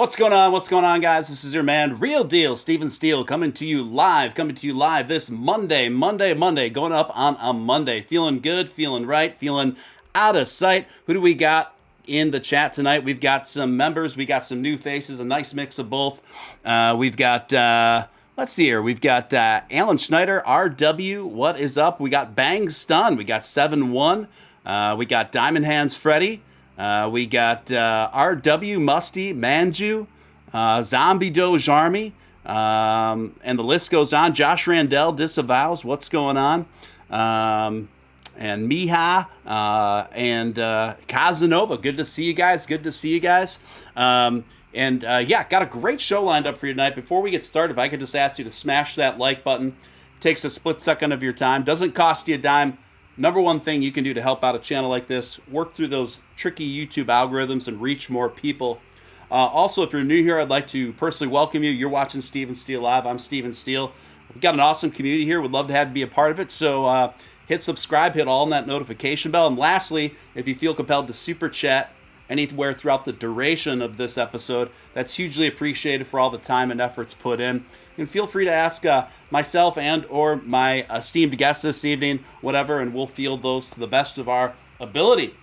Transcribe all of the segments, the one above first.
What's going on? What's going on, guys? This is your man, Real Deal, Steele, coming to you live this Monday, going up on a Monday. Feeling good, feeling right, feeling out of sight. Who do we got in the chat tonight? We've got some members, we got some new faces, a nice mix of both. We've got, let's see here, we've got Alan Schneider, RW, what is up? We got Bang Stun, we got 7-1, we got Diamond Hands Freddy. We got RW Musty Manju, Zombie Doge Army, and the list goes on. Josh Randell disavows. What's going on? And Miha and Casanova. Good to see you guys. Yeah, got a great show lined up for you tonight. Before we get started, if I could just ask you to smash that like button. Takes a split second of your time. Doesn't cost you a dime. Number one thing you can do to help out a channel like this, work through those tricky YouTube algorithms and reach more people. Also, if you're new here, I'd like to personally welcome you. You're watching Steven Steele Live. I'm Steven Steele. We've got an awesome community here. We'd love to have you be a part of it. So hit subscribe, hit all on that notification bell. And lastly, if you feel compelled to super chat anywhere throughout the duration of this episode, that's hugely appreciated for all the time and efforts put in. And feel free to ask myself and or my esteemed guest this evening, whatever, and we'll field those to the best of our ability.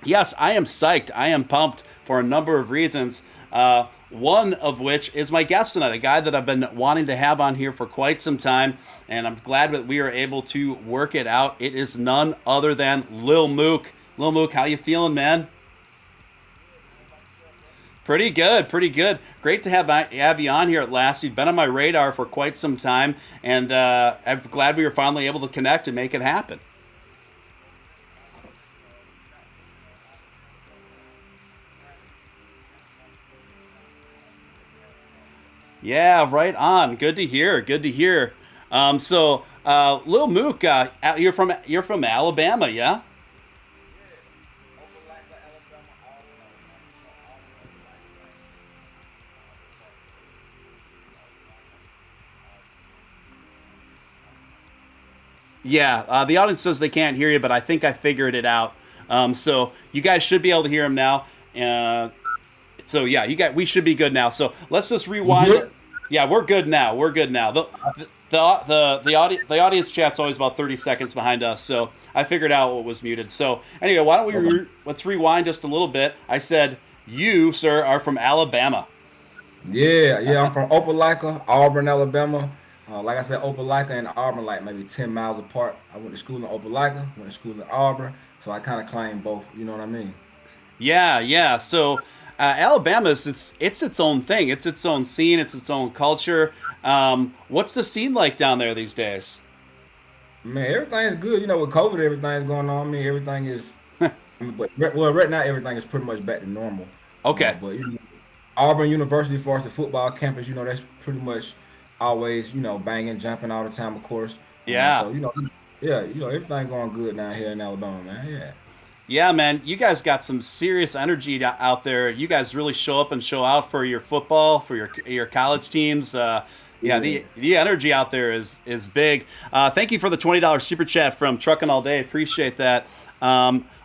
Yes, I am psyched. I am pumped for a number of reasons. One of which is my guest tonight, a guy that I've been wanting to have on here for quite some time, and I'm glad that we are able to work it out. It is none other than Lil Mook. Lil Mook, how you feeling, man? Pretty good. Great to have you on here at last. You've been on my radar for quite some time, and I'm glad we were finally able to connect and make it happen. Yeah, right on. Good to hear. Lil Mook, you're from Alabama, yeah? Yeah, the audience says they can't hear you, but I think I figured it out. So you guys should be able to hear him now. So yeah, we should be good now. So let's just rewind it. Yeah, we're good now. The audience chat's always about 30 seconds behind us, so I figured out what was muted. So anyway, why don't let's rewind just a little bit. I said you, sir, are from Alabama. Yeah, I'm from Opelika, Auburn, Alabama. Like I said, Opelika and Auburn, like maybe 10 miles apart. I went to school in Opelika, went to school in Auburn, so I kind of claim both. You know what I mean? Yeah. So Alabama it's its own thing. It's its own scene. It's its own culture. What's the scene like down there these days? Man, everything's good. You know, with COVID, everything's going on. I mean, everything is. Right now, everything is pretty much back to normal. Okay. But Auburn University, as far as the football campus, that's pretty much always, banging, jumping all the time, of course. Yeah. So everything going good down here in Alabama, man. Yeah. Yeah, man, you guys got some serious energy out there. You guys really show up and show out for your football, for your college teams. The energy out there is big. Thank you for the $20 super chat from Truckin' All Day. Appreciate that.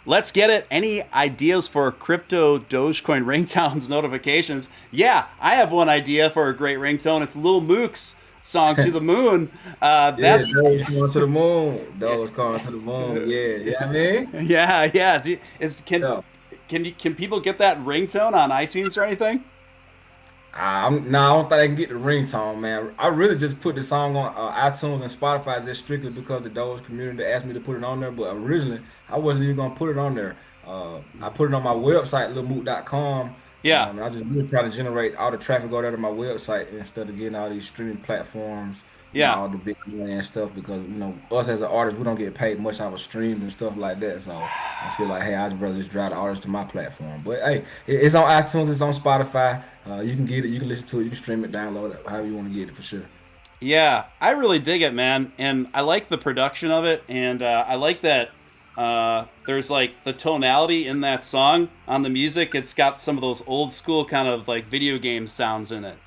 Let's get it. Any ideas for crypto Dogecoin ringtones notifications? Yeah, I have one idea for a great ringtone. It's Lil Mook's song "To the Moon." That's Doge going to the moon. Doge going to the moon. Yeah, I mean. Yeah. Can people get that ringtone on iTunes or anything? I don't think I can get the ringtone, man. I really just put the song on iTunes and Spotify just strictly because the Doge community asked me to put it on there. But originally, I wasn't even gonna put it on there. I put it on my website, lilmook.com. Yeah. And I just really try to generate all the traffic go there to my website instead of getting all these streaming platforms. Yeah. All the big money and stuff because us as an artist, we don't get paid much out of streams and stuff like that. So I feel like, hey, I'd rather just drive the artist to my platform. But hey, it's on iTunes, it's on Spotify. You can get it, you can listen to it, you can stream it, download it, however you want to get it for sure. Yeah, I really dig it, man, and I like the production of it, and I like that there's like the tonality in that song on the music. It's got some of those old school kind of like video game sounds in it.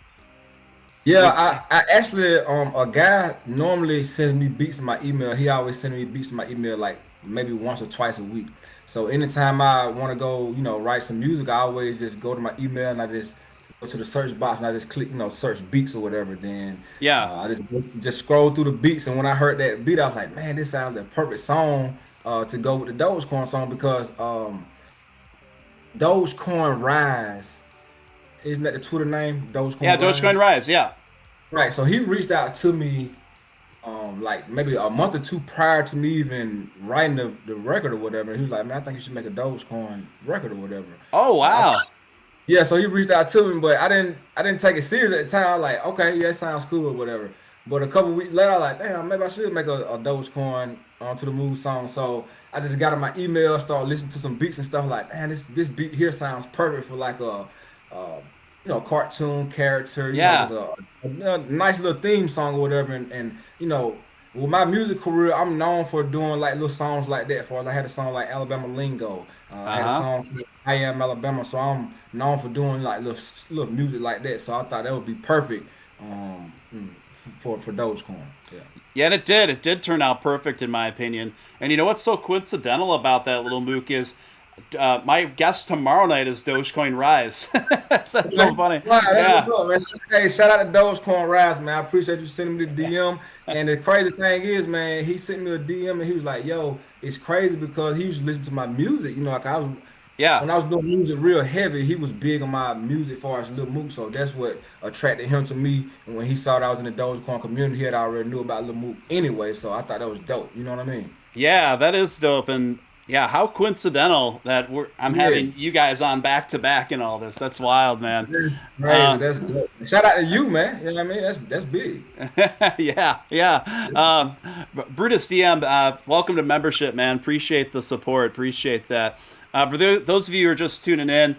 Yeah, I actually a guy normally sends me beats in my email. He always sends me beats in my email like maybe once or twice a week. So anytime I want to go, write some music, I always just go to my email and I just go to the search box and I just click, search beats or whatever. Then Yeah. I just scroll through the beats, and when I heard that beat, I was like, man, this sounds the perfect song to go with the Dogecoin song because Dogecoin Rise, isn't that the Twitter name? Yeah, Dogecoin Dogecoin Rise. Rise. Yeah. Right. So he reached out to me like maybe a month or two prior to me even writing the record or whatever. He was like, man, I think you should make a Dogecoin record or whatever. Oh, wow. Yeah, so he reached out to me, but I didn't take it serious at the time. I was like, okay, yeah, it sounds cool or whatever. But a couple weeks later, I was like, damn, maybe I should make a Dogecoin onto the Mook song. So I just got on my email, started listening to some beats and stuff like, man, this beat here sounds perfect for like a cartoon character. Yeah. There's a nice little theme song or whatever. And with my music career, I'm known for doing like little songs like that. I had a song like Alabama Lingo. I had a Uh-huh. song called I Am Alabama, so I'm known for doing like little music like that. So I thought that would be perfect for Dogecoin. Yeah. Yeah, and it did. It did turn out perfect, in my opinion. And you know what's so coincidental about that little Mook is my guest tomorrow night is Dogecoin Rise. That's so funny. Wow, Yeah. that's what's up, man. Hey, shout out to Dogecoin Rise, man. I appreciate you sending me the DM. And the crazy thing is, man, he sent me a DM and he was like, "Yo, it's crazy because he used to listen to my music. Like Yeah. when I was doing music real heavy, he was big on my music as far as Lil Mook. So that's what attracted him to me. And when he saw that I was in the Dogecoin community, he had already knew about Lil Mook anyway. So I thought that was dope. You know what I mean? Yeah, that is dope. And yeah, how coincidental that I'm Yeah. having you guys on back to back and all this. That's wild, man. Crazy. That's dope. Shout out to you, man. You know what I mean? That's big. Yeah, yeah. Brutus DM, welcome to membership, man. Appreciate the support. Appreciate that. For those of you who are just tuning in,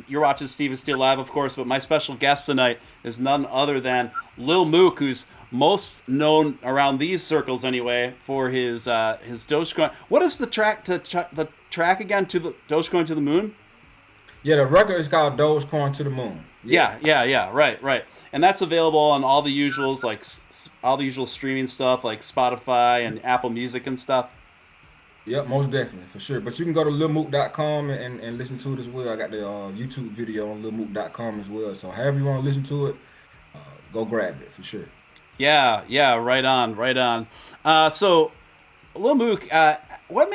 you're watching Steven Steele Live, of course, but my special guest tonight is none other than Lil Mook, who's most known around these circles anyway for his Dogecoin. What is the track the track again to the Dogecoin to the moon? Yeah, the record is called Dogecoin to the Moon. Yeah. Right. And that's available on all the usuals, like all the usual streaming stuff, like Spotify and Apple Music and stuff. Yep, most definitely, for sure. But you can go to lilmook.com and listen to it as well. I got the YouTube video on lilmook.com as well. So however you want to listen to it, go grab it for sure. Yeah, right on. So, Lil Mook, what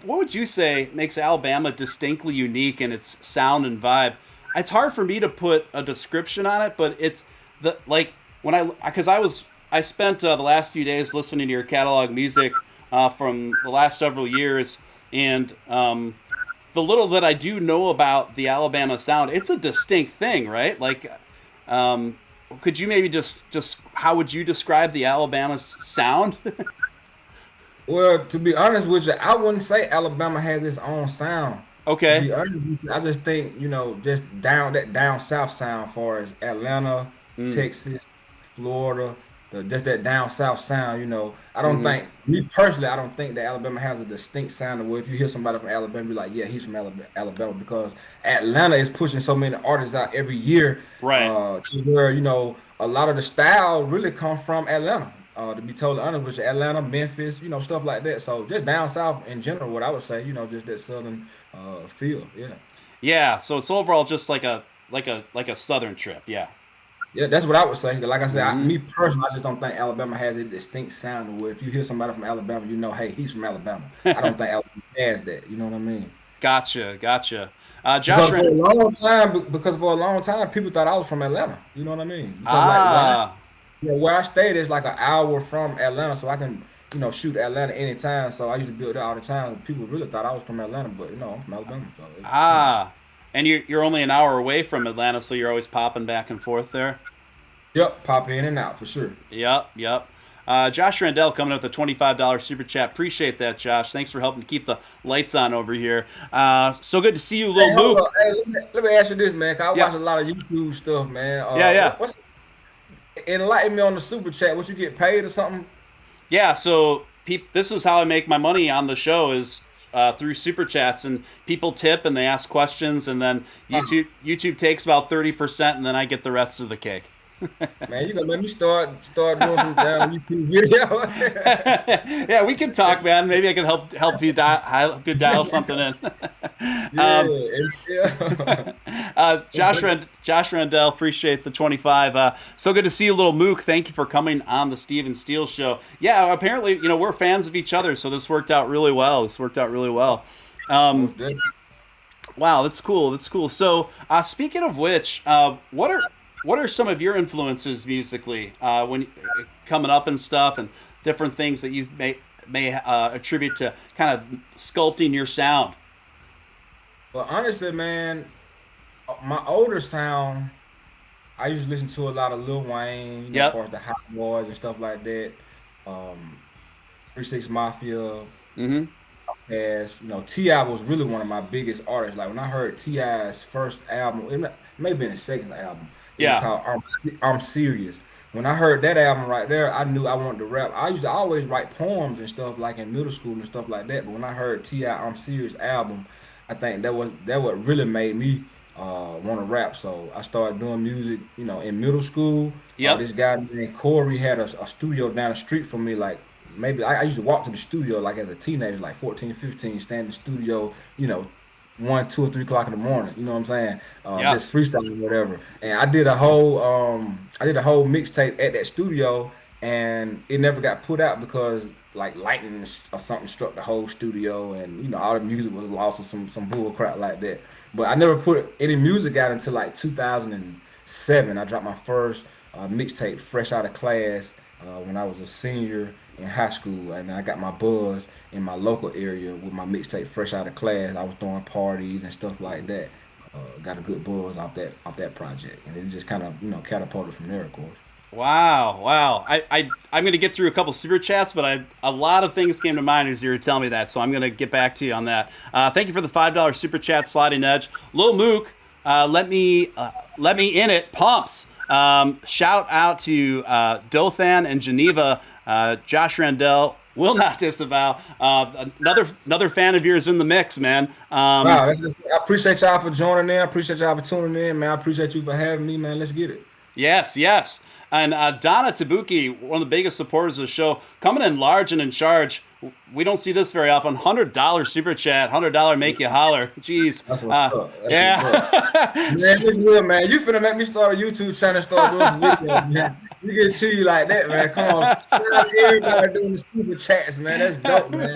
would you say makes Alabama distinctly unique in its sound and vibe? It's hard for me to put a description on it, but it's I spent the last few days listening to your catalog music from the last several years, and the little that I do know about the Alabama sound, it's a distinct thing, right? Like, could you maybe just how would you describe the Alabama sound? Well, to be honest with you, I wouldn't say Alabama has its own sound. To Okay. be honest with you, I just think, just down south sound, as far as Atlanta, Mm. Texas, Florida, just that down south sound. I don't Hmm. think, me personally, I don't think that Alabama has a distinct sound. Where if you hear somebody from Alabama, be like, yeah, he's from Alabama, because Atlanta is pushing so many artists out every year, Right. to where a lot of the style really comes from Atlanta. To be totally honest with you, Atlanta, Memphis, stuff like that. So just down south in general, what I would say, just that southern feel. Yeah. Yeah. So it's overall just like a southern trip. Yeah. Yeah, that's what I would say. Like I said, Hmm. me personally, I just don't think Alabama has a distinct sound where if you hear somebody from Alabama, hey, he's from Alabama. I don't think Alabama has that. You know what I mean? Gotcha. Josh Because for Rand. a long time, people thought I was from Atlanta. You know what I mean? Because Ah. where I stayed is like an hour from Atlanta, so I can shoot Atlanta anytime. So I used to build there all the time. People really thought I was from Atlanta, but I'm from Alabama. So Ah. And you're only an hour away from Atlanta, so you're always popping back and forth there. yep, pop in and out for sure. Yep. Josh Randell coming up with a $25 super chat. Appreciate that, Josh. Thanks for helping to keep the lights on over here. So good to see you, Hey, Lil hold Mook. on. Hey, let me ask you this, man. 'Cause I Yeah, watch a lot of YouTube stuff, man. yeah. What's enlighten me on the super chat? What, you get paid or something? Yeah, so this is how I make my money on the show is through super chats, and people tip and they ask questions, and then Uh, YouTube takes about 30%, and then I get the rest of the cake. Man, you gonna make me start doing some damn YouTube video. Yeah, we can talk, man. Maybe I can help you dial something in. Yeah, um, yeah. Josh Randell, appreciate the 25. So good to see you, little Mook. Thank you for coming on the Steve and Steele show. Yeah, apparently, we're fans of each other, so this worked out really well. Um, Most definitely. wow, that's cool. That's cool. So, speaking of which, what are some of your influences musically when coming up and stuff, and different things that you may attribute to kind of sculpting your sound? But honestly, man, my older sound, I used to listen to a lot of Lil Wayne, as Yep. far as the Hot Boys and stuff like that. Um, 3 Mafia, Mm-hmm. as Ti was really one of my biggest artists. Like when I heard Ti's first album, may have been his second album. It was Yeah. called I'm Serious. When I heard that album right there, I knew I wanted to rap. I used to always write poems and stuff like in middle school and stuff like that. But when I heard Ti I'm Serious album, I think that what really made me want to rap. So I started doing music, in middle school. Yep. This guy named Corey had a studio down the street from me, like maybe I used to walk to the studio like as a teenager, like 14, 15, stand in the studio, 1, 2, or 3 o'clock in the morning. You know what I'm saying? Just Yes. freestyling, whatever. And I did a whole mixtape at that studio, and it never got put out because like lightning or something struck the whole studio, and all the music was lost or some bull crap like that. But I never put any music out until like 2007. I dropped my first mixtape, fresh out of class, when I was a senior in high school, and I got my buzz in my local area with my mixtape fresh out of class. I was throwing parties and stuff like that. Got a good buzz off that project, and it just kind of catapulted from there, of course. Wow, wow. I'm going to get through a couple super chats, but a lot of things came to mind as you were telling me that, so I'm going to get back to you on that. Thank you for the $5 super chat, Sliding Edge. Lil Mook, let me in it. Pumps. Shout out to Dothan and Geneva, Josh Randell. Will not disavow. Another fan of yours in the mix, man. Wow, I appreciate y'all for joining in. I appreciate y'all for tuning in, man. I appreciate you for having me, man. Let's get it. Yes, yes. And Donna Tabuki, one of the biggest supporters of the show, coming in large and in charge. We don't see this very often. $100 super chat, $100 make you holler. Jeez. That's what's up. That's what's up. Yeah. Man, this good, man. You finna make me start a YouTube channel and start doing some videos, man. You get to you like that, man. Come on. Shout out to everybody doing the super chats, man. That's dope, man.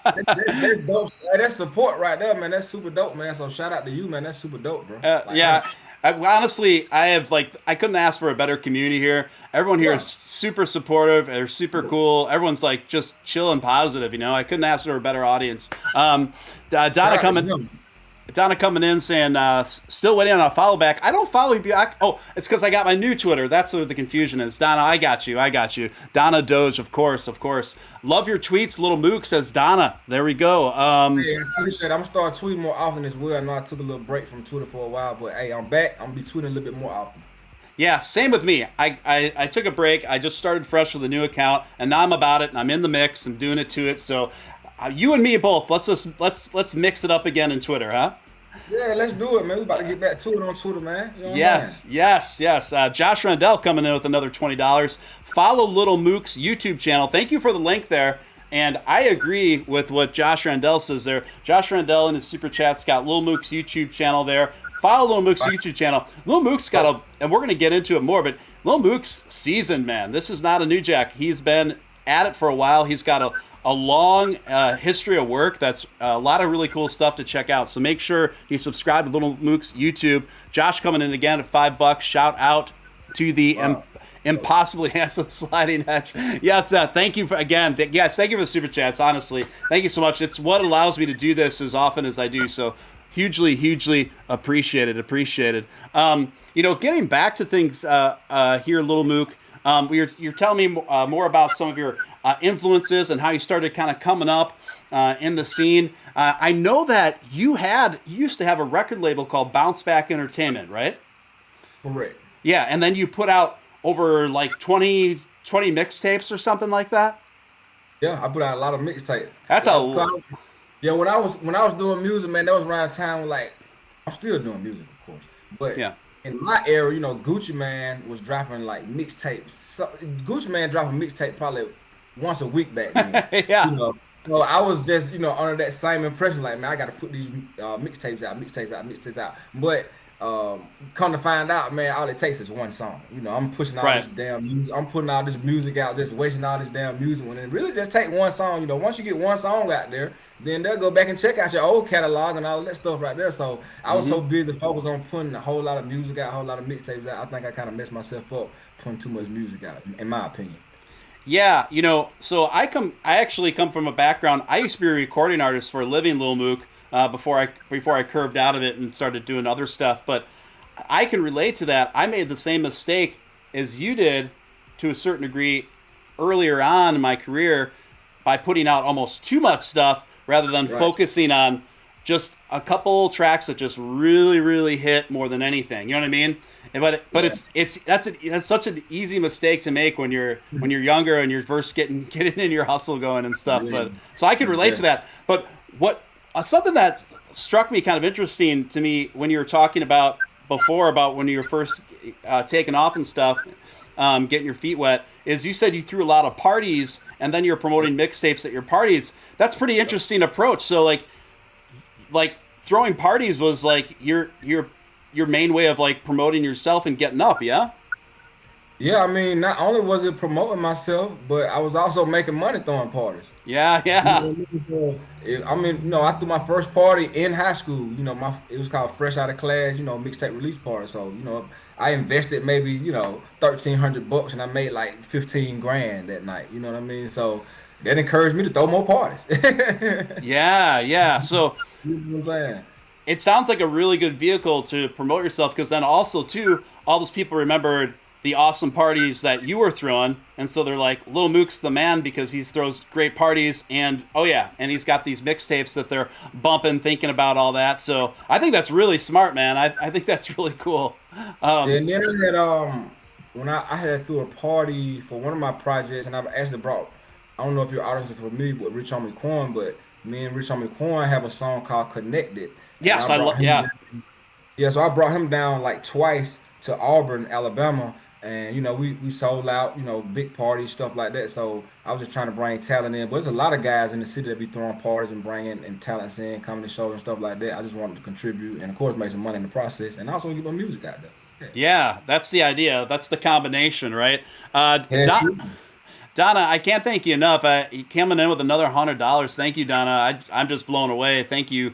That's dope. That's support right there, man. That's super dope, man. So shout out to you, man. That's super dope, bro. Like, Yeah. honestly. Honestly, I couldn't ask for a better community here. Everyone here Yeah. is super supportive. They're super cool. Everyone's like just chill and positive. I couldn't ask for a better audience. Shout Donna out to coming. them. Donna coming in saying, still waiting on a follow back. I don't follow you back. Oh, it's because I got my new Twitter. That's where the confusion is. Donna, I got you. I got you. Donna Doge, of course, of course. Love your tweets, little Mook, says Donna. There we go. Hey, I appreciate it. I'm gonna start tweeting more often as well. I know I took a little break from Twitter for a while, but hey, I'm back. I'm gonna be tweeting a little bit more often. Yeah, same with me. I took a break. I just started fresh with a new account, and now I'm about it, and I'm in the mix and doing it to it. So you and me both. Let's mix it up again in Twitter, huh? Yeah, let's do it, man. We about to get back to it on Twitter, man. You know what I'm saying? Yes, yes, yes. Josh Randell coming in with another $20. Follow Little Mook's YouTube channel. Thank you for the link there. And I agree with what Josh Randell says there. Josh Randell in his super chat's got Lil Mook's YouTube channel there. Follow Lil Mook's YouTube channel. Lil Mook's got and we're going to get into it more, but Lil Mook's seasoned, man. This is not a new jack. He's been at it for a while. He's got a long history of work. That's a lot of really cool stuff to check out. So make sure you subscribe to Little Mook's YouTube. Josh coming in again at $5. Shout out to the impossibly handsome Sliding Edge. Yes, thank you for again. Yes, thank you for the super chats. Honestly, thank you so much. It's what allows me to do this as often as I do. So hugely, hugely appreciated. Appreciated. Getting back to things here, Little Mook. You're telling me more about some of your influences and how you started kind of coming up in the scene. I know that you used to have a record label called Bounce Back Entertainment, right? Correct. Yeah, and then you put out over like 20 mixtapes or something like that. Yeah, I put out a lot of mixtape. That's Yeah, when I was doing music, man, that was around the time like I'm still doing music, of course. But yeah. in my era, Gucci Man was dropping like mixtapes. So, Gucci Man dropping mixtape probably once a week back then. Yeah. You know, so I was just under that same impression. Like, man, I got to put these mixtapes out. But come to find out, man, all it takes is one song. I'm pushing all Right. this damn music. I'm putting all this music out, just wasting all this damn music. When it really just take one song. Once you get one song out there, then they'll go back and check out your old catalog and all that stuff right there. So I was so Hmm. busy focused on putting a whole lot of music out, a whole lot of mixtapes out. I think I kind of messed myself up putting too much music out, in my opinion. Yeah, so I actually come from a background. I used to be a recording artist for a living, Lil Mook, before I curved out of it and started doing other stuff. But I can relate to that. I made the same mistake as you did, to a certain degree, earlier on in my career, by putting out almost too much stuff rather than Right. focusing on just a couple tracks that just really, really hit more than anything. You know what I mean? But Yeah. that's such an easy mistake to make when you're younger and you're first getting in your hustle going and stuff. Yeah. But so I can relate Yeah. to that. But what something that struck me kind of interesting to me when you were talking about before, about when you were first taking off and stuff, getting your feet wet, is you said you threw a lot of parties and then you're promoting mixtapes at your parties. That's pretty interesting approach. So like throwing parties was like your main way of like promoting yourself and getting up, yeah? Yeah, I mean, not only was it promoting myself, but I was also making money throwing parties. Yeah, You yeah. know what I mean? So, I mean, I threw my first party in high school. It was called Fresh Out of Class. Mixtape release party. So, I invested maybe $1,300, and I made like 15 grand that night. You know what I mean? So that encouraged me to throw more parties. Yeah, yeah. So You know what I'm saying? it sounds like a really good vehicle to promote yourself, because then also too, all those people remembered the awesome parties that you were throwing, and so they're like, Lil Mook's the man because he throws great parties, and oh yeah, and he's got these mixtapes that they're bumping, thinking about all that. So I think that's really smart, man. I think that's really cool. And then I had when I had threw a party for one of my projects, and I actually brought, I don't know if your audience is familiar with Rich Homie Quan, but me and Rich Homie Quan have a song called Connected, and I Yes, I brought love. him Yeah, down. Yeah, so I brought him down like twice to Auburn, Alabama, and we sold out, big parties, stuff like that. So I was just trying to bring talent in, but there's a lot of guys in the city that be throwing parties and bringing and talents in, coming to shows and stuff like that. I just wanted to contribute and of course make some money in the process, and also get my music out there. yeah. That's the idea. That's the combination, right? Yeah, Don, true. Donna, I can't thank you enough. You coming in with another $100. Thank you, Donna. I'm just blown away. Thank you.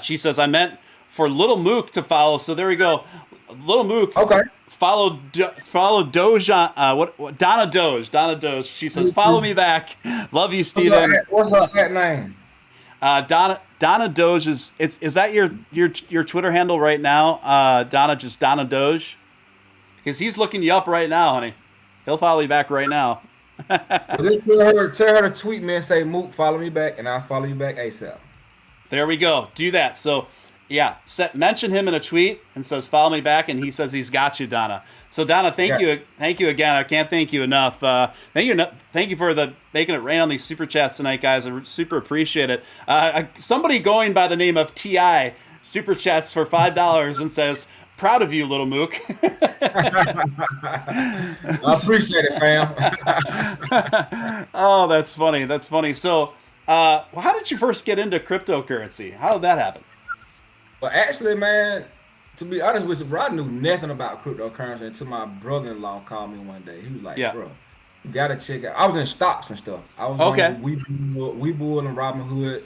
She says I meant for Little Mook to follow. So there we go. Little Mook, Okay. follow Doge. What Donna Doge. Donna Doge. She says follow me back. Love you, Steven. What's up that name? Donna Doge is that your Twitter handle right now? Just Donna Doge, because he's looking you up right now, honey. He'll follow you back right now. Well, just tell her to tweet me and say, Mook, follow me back, and I'll follow you back ASAP. There we go. Do that. So, yeah, mention him in a tweet and says follow me back, and he says he's got you, Donna. So, Donna, Yeah. thank you again. I can't thank you enough. Thank you for the making it rain on these super chats tonight, guys. I super appreciate it. Somebody going by the name of Ti super chats for $5 and says, "Proud of you, Little Mook." I appreciate it, fam. Oh, that's funny. That's funny. So, how did you first get into cryptocurrency? How did that happen? But actually, man, to be honest with you, bro, I knew nothing about cryptocurrency until my brother-in-law called me one day. He was like, Yeah. bro, you gotta check out. I was in stocks and stuff. I was on Okay. Webull and Robinhood,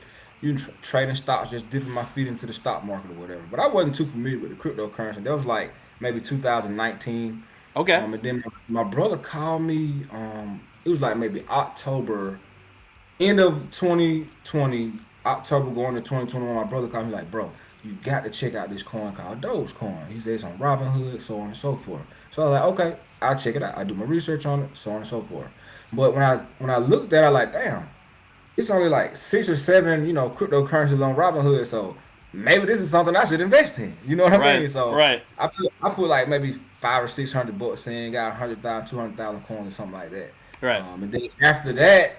trading stocks, just dipping my feet into the stock market or whatever. But I wasn't too familiar with the cryptocurrency. That was like maybe 2019. Okay. And then my brother called me. It was like maybe October, end of 2020, October going to 2021. My brother called me like, bro, you got to check out this coin called Dogecoin. He said it's on Robinhood, so on and so forth. So I was like, okay, I'll check it out. I do my research on it, so on and so forth. But when I looked at it, I like, damn, it's only like 6 or 7, cryptocurrencies on Robinhood. So maybe this is something I should invest in. You know what I mean? Right. So Right. I put like maybe 500 or 600 bucks in, got 100,000, 200,000 coins or something like that. Right. And then after that,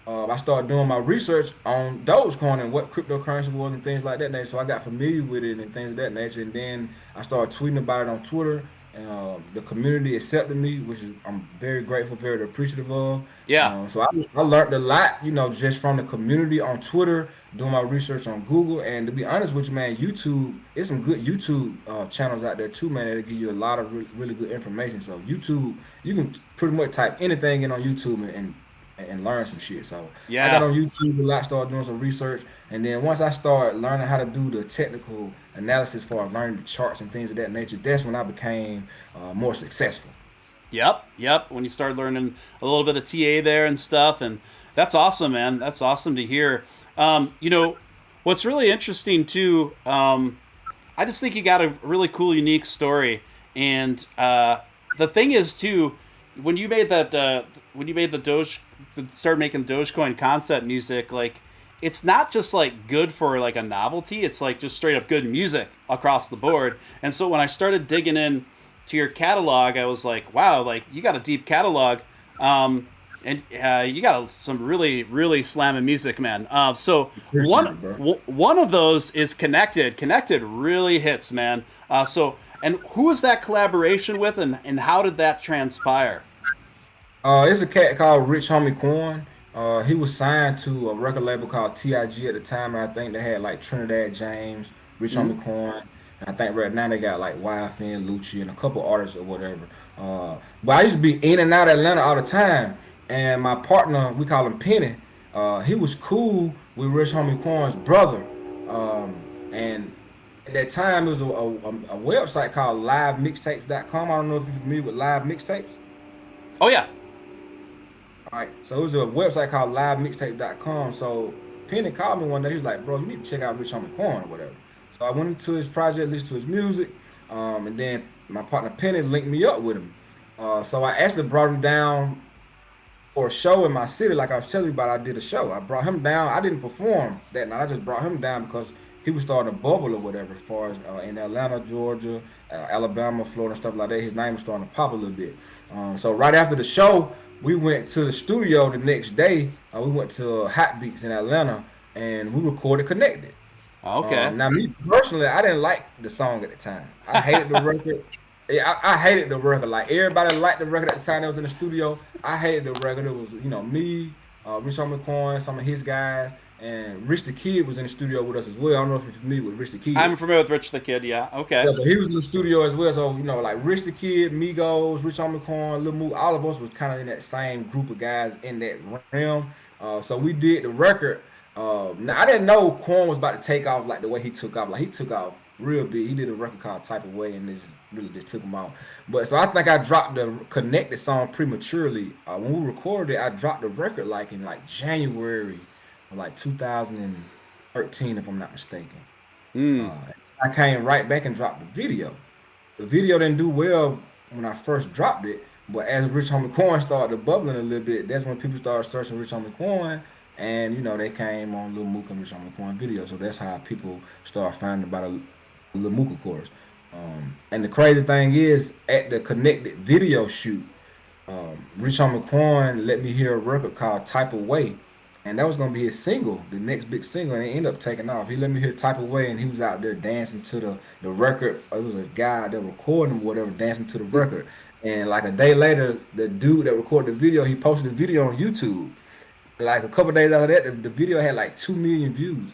I started doing my research on Dogecoin and what cryptocurrency was and things like that nature. So I got familiar with it and things of that nature. And then I started tweeting about it on Twitter. And the community accepted me, which is I'm very grateful, very appreciative of. Yeah. So I learned a lot, just from the community on Twitter, doing my research on Google. And to be honest with you, man, YouTube, there's some good YouTube channels out there too, man, that'll give you a lot of really good information. So YouTube, you can pretty much type anything in on YouTube and learn some shit. So I got Yeah. on YouTube a lot, started doing some research, and then once I started learning how to do the technical analysis for learning the charts and things of that nature, that's when I became more successful. Yep. When you started learning a little bit of TA there and stuff, and that's awesome, man. That's awesome to hear. What's really interesting too. I just think you got a really cool, unique story, and the thing is too, when you made the Doge, started making Dogecoin concept music, like it's not just like good for like a novelty. It's like just straight up good music across the board. And so when I started digging in to your catalog, I was like, wow, like you got a deep catalog, and you got some really really slamming music, man. So Appreciate it, bro. one of those is Connected. Connected really hits, man. And who was that collaboration with, and how did that transpire? It's a cat called Rich Homie Quan. He was signed to a record label called TIG at the time, and I think they had like Trinidad James, Rich Hmm. Homie Quan, and I think right now they got like YFN, Lucci, and a couple artists or whatever. But I used to be in and out of Atlanta all the time, and my partner, we call him Penny, he was cool with Rich Homie Quan's brother, and at that time it was a website called LiveMixtapes.com. I don't know if you're familiar with Live Mixtapes. Oh yeah. All right, so it was a website called LiveMixtape.com. So Penny called me one day. He was like, "Bro, you need to check out Rich Homie Quan or whatever." So I went into his project, listened to his music, and then my partner Penny linked me up with him. So I actually brought him down for a show in my city, like I was telling you about. I did a show. I brought him down. I didn't perform that night. I just brought him down because he was starting to bubble or whatever, as far as in Atlanta, Georgia, Alabama, Florida, stuff like that. His name was starting to pop a little bit. So right after the show, we went to the studio the next day. We went to Hot Beats in Atlanta, and we recorded Connected. Okay. Now, me personally, I didn't like the song at the time. I hated the record. Yeah, I hated the record. Like everybody liked the record at the time that was in the studio. I hated the record. It was, me, Rich Homie Coin, some of his guys, and Rich the Kid was in the studio with us as well. I don't know if you're familiar with Rich the Kid. I'm familiar with Rich the Kid. Yeah. Okay. Yeah, but he was in the studio as well. So, like Rich the Kid, Migos, Rich Homie Coin, Lil Mook, all of us was kind of in that same group of guys in that realm. So we did the record. Now I didn't know Corn was about to take off like the way he took off. Like he took off real big. He did a record called Type of Way, and it really just took him out. But so I think I dropped the Connected song prematurely. When we recorded it, I dropped the record like in like January of like 2013, if I'm not mistaken. Mm. Uh, I came right back and dropped the video. The video didn't do well when I first dropped it, but as Rich Homie Coin started bubbling a little bit, that's when people started searching Rich Homie Coin, and they came on Lil Mook and Rich Homie Coin video. So that's how people started finding about a Lil Mook, of course. And the crazy thing is, at the Connected video shoot, Rich Homie Coin let me hear a record called Type of Way, and that was gonna be his single, the next big single, and it ended up taking off. He let me hear Type of Way, and he was out there dancing to the record. It was a guy that recorded him, whatever, dancing to the record. And like a day later, the dude that recorded the video, he posted the video on YouTube. Like a couple days after that, the video had like 2 million views.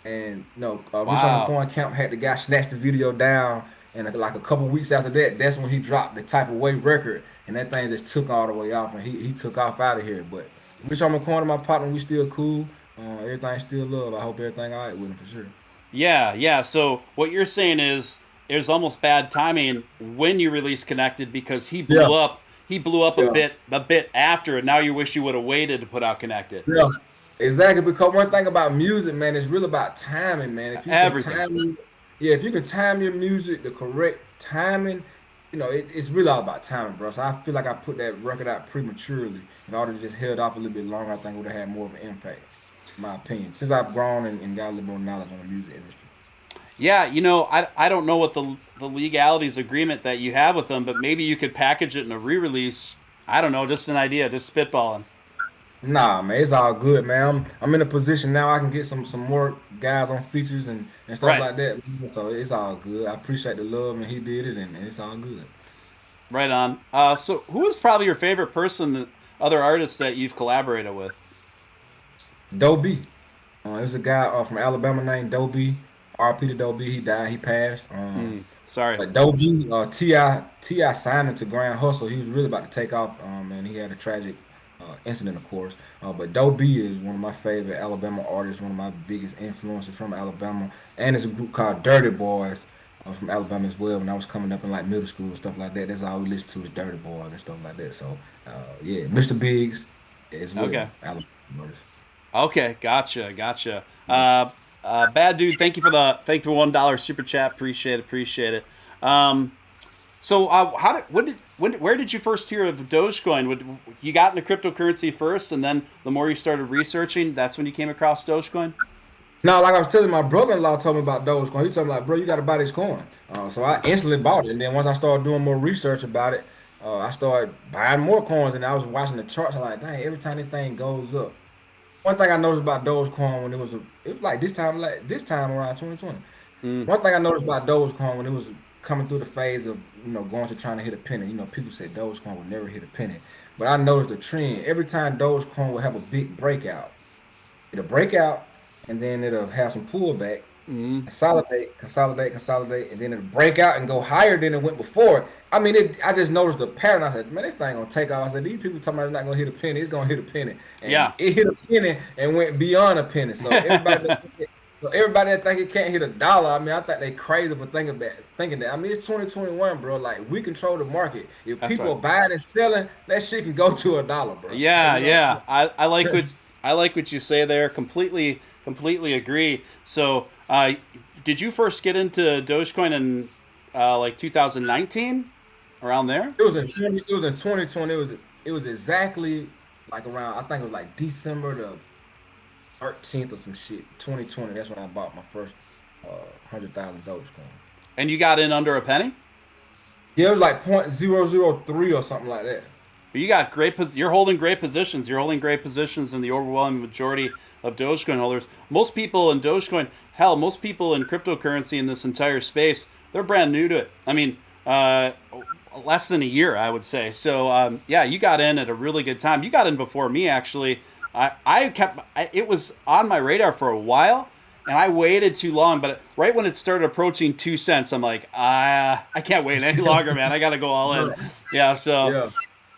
And Rich Homie Wow. Coin Camp had the guy snatch the video down, and like a couple weeks after that, that's when he dropped the Type of Way record, and that thing just took all the way off, and he took off out of here. But Rich Homie Coin and my partner, we still cool. Everything still love. I hope everything all right with him for sure. Yeah. Yeah. So what you're saying is it was almost bad timing when you released Connected because he Yeah, blew up. He blew up yeah, a bit after, and now you wish you would have waited to put out Connected. yeah. Exactly, because one thing about music, man, it's really about timing, man. If you can Everything. time, yeah, if you can time your music the correct timing, it's really all about timing, bro. So I feel like I put that record out prematurely. If I would have just held off a little bit longer, I think it would have had more of an impact, in my opinion. Since I've grown and got a little more knowledge on the music industry. Yeah, I don't know what the legalities agreement that you have with them, but maybe you could package it in a re-release. I don't know, just an idea, just spitballing. Nah, man, it's all good, man. I'm in a position now I can get some more guys on features and stuff Right. like that. So it's all good. I appreciate the love and he did it and it's all good. Right on. So who is probably your favorite person, other artists that you've collaborated with? Dobe. There's a guy from Alabama named Dobe. RP to Dobe. He died. He passed. Sorry. But Doge, Ti signed him to Grand Hustle. He was really about to take off, and he had a tragic incident, of course. But Dobe is one of my favorite Alabama artists, one of my biggest influences from Alabama, and there's a group called Dirty Boys from Alabama as well. When I was coming up in like middle school and stuff like that, that's all we listened to is Dirty Boys and stuff like that. So yeah, Mr. Biggs as well, Okay. Alabama artist. Okay. Gotcha. Gotcha. Bad dude. Thank you for $1 super chat. Appreciate it. Appreciate it. So how did where did you first hear of Dogecoin? You got into cryptocurrency first, and then the more you started researching, that's when you came across Dogecoin. No, like I was telling my brother-in-law told me about Dogecoin. He told me like, bro, you got to buy this coin. So I instantly bought it, and then once I started doing more research about it, I started buying more coins, and I was watching the charts. I'm like, dang, every time this thing goes up. One thing I noticed about Dogecoin when it was like this time around 2020. Mm, One thing I noticed about Dogecoin when it was coming through the phase of going to trying to hit a penny. People say Dogecoin would never hit a penny, but I noticed the trend. Every time Dogecoin would have a big breakout, it'll break out, and then it'll have some pullback, mm. consolidate, and then it'll break out and go higher than it went before. I mean, I just noticed the pattern. I said, man, this thing gonna take off. I said, these people talking about it's not gonna hit a penny. It's gonna hit a penny, and Yeah, it hit a penny and went beyond a penny. So everybody that think it can't hit $1, I mean, I think they crazy for thinking that. I mean, it's 2021, bro. Like we control the market. If that's people right. are buying and selling, that shit can go to $1, bro. So Yeah, you know. yeah. I like what you say there. Completely agree. So, did you first get into Dogecoin in like 2019, around there? It was in 2020. It was exactly like around, I think it was like December the 13th or some shit. 2020. That's when I bought my first 100,000 Dogecoin. And you got in under a penny? Yeah, it was like 0.003 or something like that. You got you're holding great positions. You're holding great positions in the overwhelming majority of Dogecoin holders. Most people in Dogecoin, hell, most people in cryptocurrency in this entire space, they're brand new to it. I mean, less than a year, I would say. So, yeah, you got in at a really good time. You got in before me, actually. It was on my radar for a while, and I waited too long. But right when it started approaching 2 cents, I'm like, I can't wait any longer, man. I got to go all in. Yeah. So, Yeah.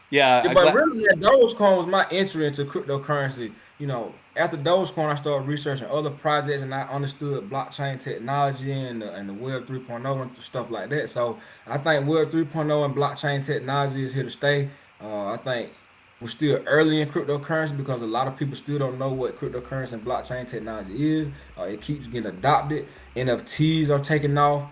yeah, Yeah, but really, yeah, Dogecoin was my entry into cryptocurrency. After Dogecoin, I started researching other projects, and I understood blockchain technology and the Web 3.0 and stuff like that. So I think Web 3.0 and blockchain technology is here to stay. I think we're still early in cryptocurrency because a lot of people still don't know what cryptocurrency and blockchain technology is. It keeps getting adopted. NFTs are taking off.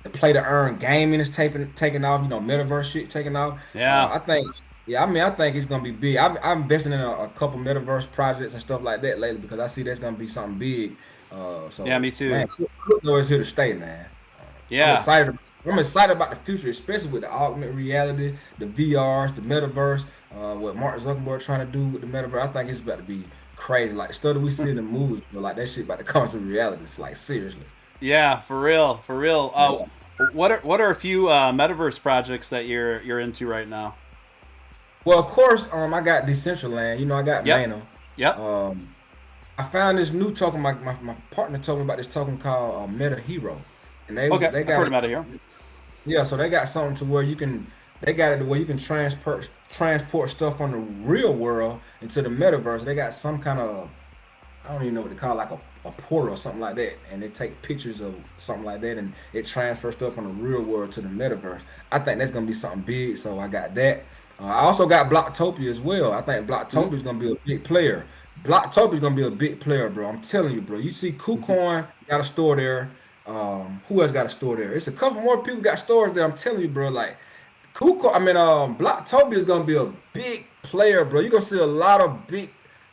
The play to earn gaming is taking off. Metaverse shit taking off. yeah, I think, yeah, I mean, I think it's gonna be big. I'm investing in a couple metaverse projects and stuff like that lately because I see that's gonna be something big. yeah, So me too. man, crypto is here to stay, man. I'm Yeah, excited. I'm excited about the future, especially with the augmented reality, the VRs, the metaverse. What Mark Zuckerberg trying to do with the metaverse. I think it's about to be crazy. Like the stuff that we see in the movies, but like that shit about to come to reality. It's like seriously. yeah, for real, for real. Yeah. What are a few metaverse projects that you're into right now? Well, of course, I got Decentraland. I got Yep, Mana. yep. Um, I found this new token. My partner told me about this token called Meta Hero, and they Okay, they I've heard got about it here. yeah. So they got something to where they got it to where you can transport stuff from the real world into the metaverse. They got some kind of, I don't even know what they call it, like a portal or something like that, and they take pictures of something like that, and it transfers stuff from the real world to the metaverse. I think that's gonna be something big, so I got that. I also got Blocktopia as well. I think Mm, Blocktopia is gonna be a big player. Blocktopia is gonna be a big player, bro. I'm telling you, bro. You see, mhm. KuCoin got a store there. Who else got a store there? It's a couple more people got stores there. I'm telling you, bro. Like Blocktopia is gonna be a big player, bro. You're gonna see a lot of big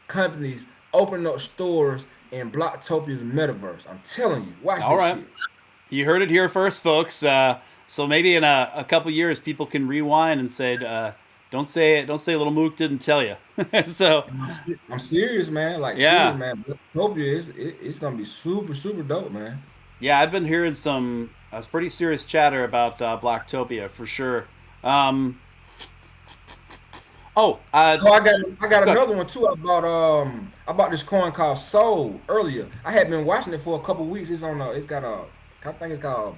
companies opening up stores in Blocktopia's metaverse. I'm telling you, watch All this right, shit. you heard it here first, folks. So maybe in a couple years, people can rewind and say Don't say it. Don't say Little Mook didn't tell you. So I'm serious, man. Like serious, yeah, man. Blacktopia it's gonna be super super dope, man. yeah. I've been hearing some pretty serious chatter about Blacktopia for sure. Um, oh, So I got good. another one too. I bought this coin called Soul earlier. I had been watching it for a couple weeks. It's got a I think it's called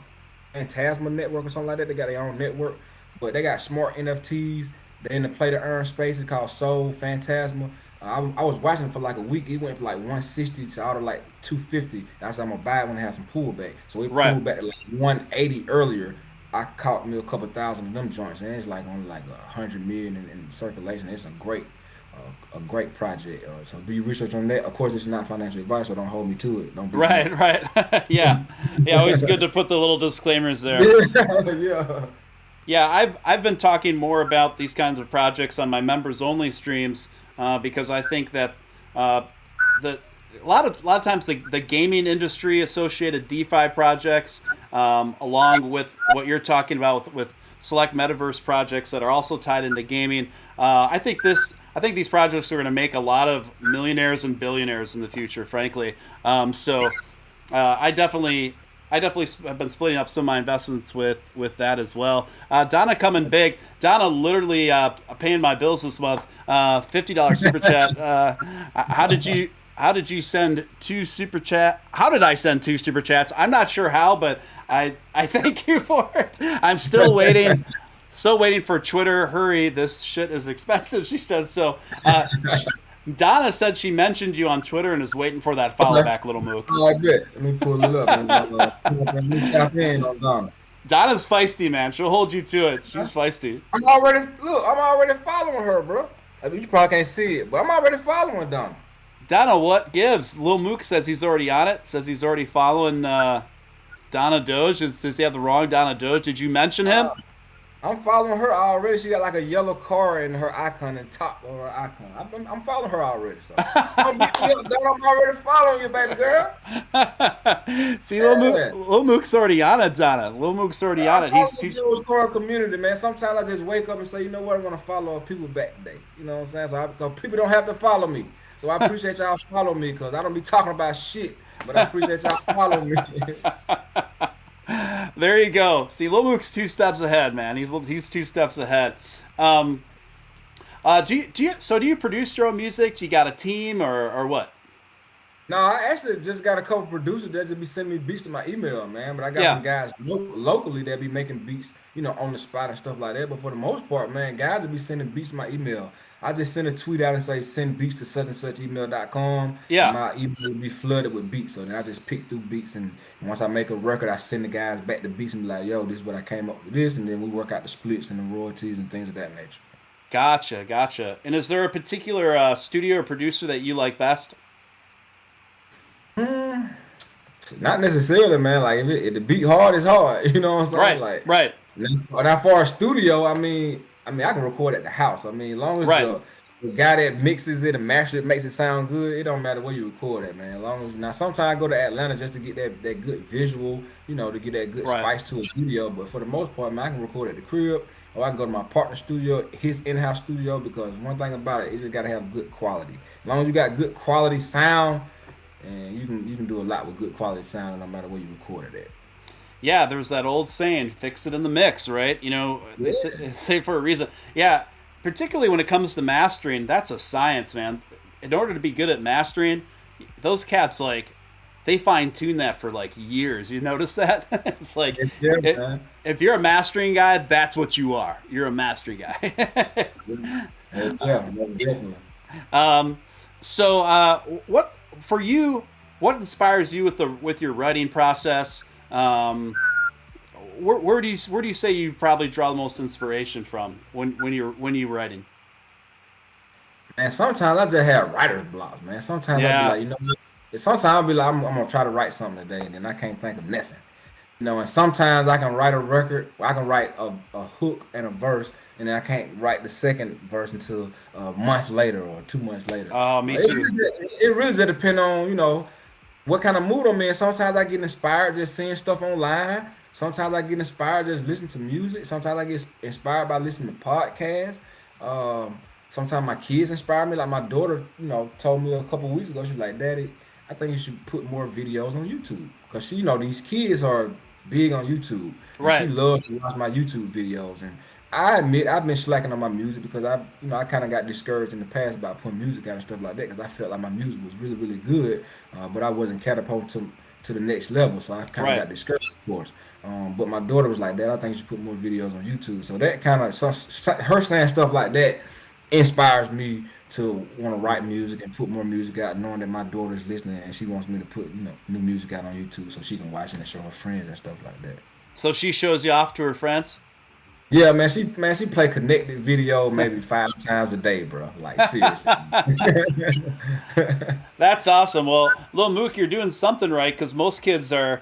Phantasma Network or something like that. They got their own network, but they got smart NFTs. They in the play to earn space. It's called Soul Phantasma. I was watching it for like a week. It went from like 160 to out of like 250. I said I'm gonna buy it when it has some pullback. So it Right. pulled back to like 180 earlier. I caught me a couple thousand of them joints, and it's like only like 100 million in circulation. It's a great project. So do your research on that. Of course, it's not financial advice, so don't hold me to it. Don't be Right. greedy. Right. Yeah. Yeah. Always good to put the little disclaimers there. Yeah, yeah. Yeah, I've been talking more about these kinds of projects on my members only streams because I think that uh, the a lot of times the gaming industry associated DeFi projects, along with what you're talking about with select metaverse projects that are also tied into gaming. I think these projects are going to make a lot of millionaires and billionaires in the future. Frankly, so I definitely. Have been splitting up some of my investments with that as well. Donna coming big. Donna literally paying my bills this month. $50 super chat. How did you send two super chat? How did I send two super chats? I'm not sure how, but I thank you for it. I'm still waiting. Still waiting for Twitter. Hurry, this shit is expensive. She says so. Donna said she mentioned you on Twitter and is waiting for that follow Okay. back, little Mook. Oh, I bet. Let me pull it up. Let me tap in on Donna. Donna's feisty, man. She'll hold you to it. She's feisty. I'm already following her, bro. I mean, you probably can't see it, but I'm already following Donna. Donna, what gives? Lil Mook says he's already on it. Says he's already following Donna Doge. Does he have the wrong Donna Doge? Did you mention him? I'm following her already. She got like a yellow car in her icon and top of her icon. I'm following her already. So I'm already following you, baby girl. See, Yeah. Lil Mook's already on it, Donna. Lil Mook's already I on it. follow He's the too. Joe's Car community, man. Sometimes I just wake up and say, you know what, I'm gonna follow people back today. You know what I'm saying? Cause people don't have to follow me. So I appreciate y'all following me because I don't be talking about shit, but I appreciate y'all following me. There you go. See, Lil Mook's 2 steps ahead, man. He's 2 steps ahead. Um, do you produce your own music? Do you got a team or what? No, I actually just got a couple producers that just be sending me beats to my email, man. But I got Yeah. some guys locally that be making beats, on the spot and stuff like that. But for the most part, man, guys will be sending beats to my email. I just send a tweet out and say send beats to such and such email.com, and Yeah. my email will be flooded with beats. So then I just pick through beats, and once I make a record, I send the guys back the beats and be like, yo, this is what I came up with this, and then we work out the splits and the royalties and things of that nature. Gotcha, gotcha. And is there a particular studio or producer that you like best? Not necessarily, man. Like if the beat hard is hard, you know what I'm saying? Right, Like right, now for a studio, I mean I can record at the house. I mean, as long as right, the guy that mixes it and masters it makes it sound good, it don't matter where you record it, man. As long as now sometimes I go to Atlanta just to get that good visual, to get that good right. spice to a studio. But for the most part, man, I can record at the crib or I can go to my partner studio, his in-house studio, because one thing about it is you gotta have good quality. As long as you got good quality sound, and you can do a lot with good quality sound no matter where you record it at. Yeah, there's that old saying, fix it in the mix, right? They say for a reason. Yeah, particularly when it comes to mastering, that's a science, man. In order to be good at mastering, those cats, like, they fine tune that for like years. You notice that? It's like, Yeah, it, man. if you're a mastering guy, that's what you are. You're a mastering guy. Yeah, definitely. So, what for you? What inspires you with your writing process? Um, where do you say you probably draw the most inspiration from when you're writing? Man, sometimes I just have writer's blocks, man. Sometimes I'll be Yeah, like, sometimes I'll be like, I'm gonna try to write something today, and then I can't think of nothing. And sometimes I can write a record, I can write a hook and a verse, and then I can't write the second verse until a month later or 2 months later. oh, me too. It really just depends on, what kind of mood I'm in. Sometimes I get inspired just seeing stuff online. Sometimes I get inspired just listening to music. Sometimes I get inspired by listening to podcasts. Sometimes my kids inspire me. Like my daughter, told me a couple weeks ago, she was like, "Daddy, I think you should put more videos on YouTube." Because these kids are big on YouTube, and she Right. loves to watch my YouTube videos. And I admit I've been slacking on my music because I kind of got discouraged in the past about putting music out and stuff like that because I felt like my music was really, really good, but I wasn't catapulted to the next level, so I kind of Right. got discouraged, of course. But my daughter was like, "Dad, I think you should put more videos on YouTube." So that kind of her saying stuff like that inspires me to want to write music and put more music out, knowing that my daughter's listening and she wants me to put new music out on YouTube so she can watch it and show her friends and stuff like that. So she shows you off to her friends. Yeah, man, she play connected video maybe 5 times a day, bro. Like seriously. That's awesome. Well, little Mook, you're doing something right because most kids are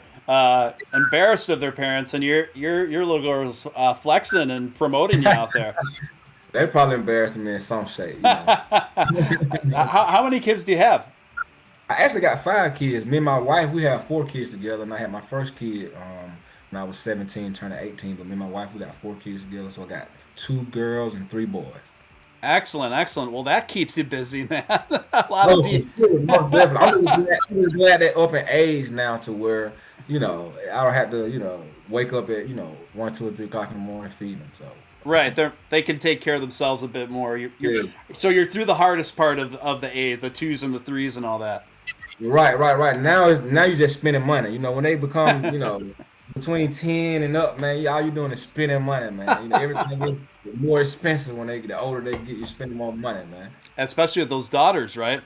embarrassed of their parents, and your little girl's flexing and promoting you out there. They probably embarrassing me in some shape. How many kids do you have? I actually got 5 kids. Me and my wife, we have 4 kids together, and I had my first kid when I was 17, turning 18. But me and my wife, we got 4 kids together, so I got 2 girls and 3 boys. Excellent, excellent. Well, that keeps you busy, man. A lot of Oh, for sure, most definitely. I'm just glad they're up in age now to where I don't have to wake up at 1, 2, or 3 o'clock in the morning feeding them. So right. They can take care of themselves a bit more. yeah. So you're through the hardest part of the age, the twos and the threes and all that. Right. Now you're just spending money. When they become, between 10 and up, man, all you doing is spending money, man. Everything is more expensive when they get the older they get. You spending more money, man. Especially with those daughters, right?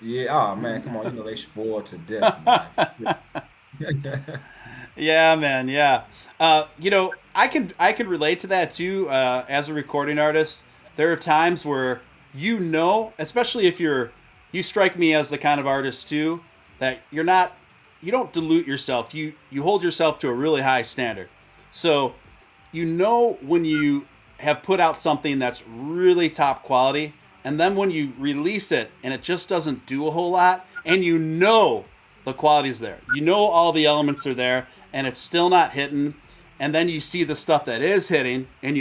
Yeah. Oh man, come on. They spoiled to death, man. Yeah, man. Yeah. I can relate to that too. As a recording artist, there are times where especially if you strike me as the kind of artist too that you don't dilute yourself. You hold yourself to a really high standard. So when you have put out something that's really top quality, and then when you release it and it just doesn't do a whole lot, and the quality's there. All the elements are there, and it's still not hitting. And then you see the stuff that is hitting, and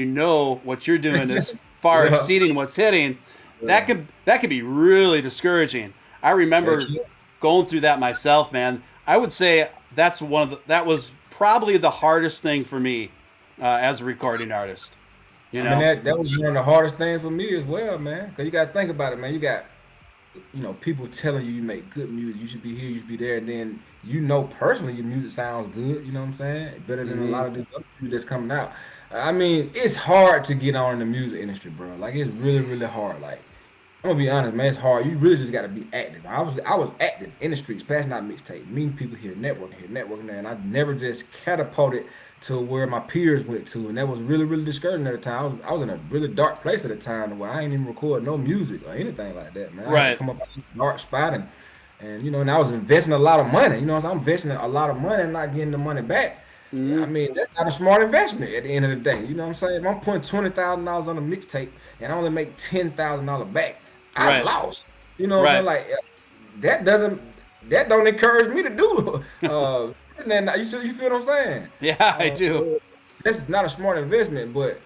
what you're doing is far Yeah. exceeding what's hitting. Yeah. That could be really discouraging. I remember That's it. going through that myself, man. I would say that was probably the hardest thing for me as a recording artist. You I mean, know, that was one of the hardest things for me as well, man. Because you got to think about it, man. You got, people telling you make good music. You should be here, you should be there. And then, personally, your music sounds good. You know what I'm saying? Better than a hmm lot of this other music that's coming out. I mean, it's hard to get on in the music industry, bro. Like, it's really, really hard. Like, I'm gonna be honest, man. It's hard. You really just got to be active. I was active in the streets, passing out mixtape, meeting people here, networking there, and I never just catapulted to where my peers went to, and that was really, really discouraging at the time. I was in a really dark place at the time where I ain't even record no music or anything like that, man. I had to right, come up with a dark spot and I was investing a lot of money. I'm investing a lot of money and not getting the money back. hmm I mean, that's not a smart investment at the end of the day. You know what I'm saying? If I'm putting $20,000 on a mixtape and I only make $10,000 back, I right, lost. You know what I'm saying? right. Like that doesn't that don't encourage me to do. And then you feel what I'm saying? Yeah, I do. So that's not a smart investment, but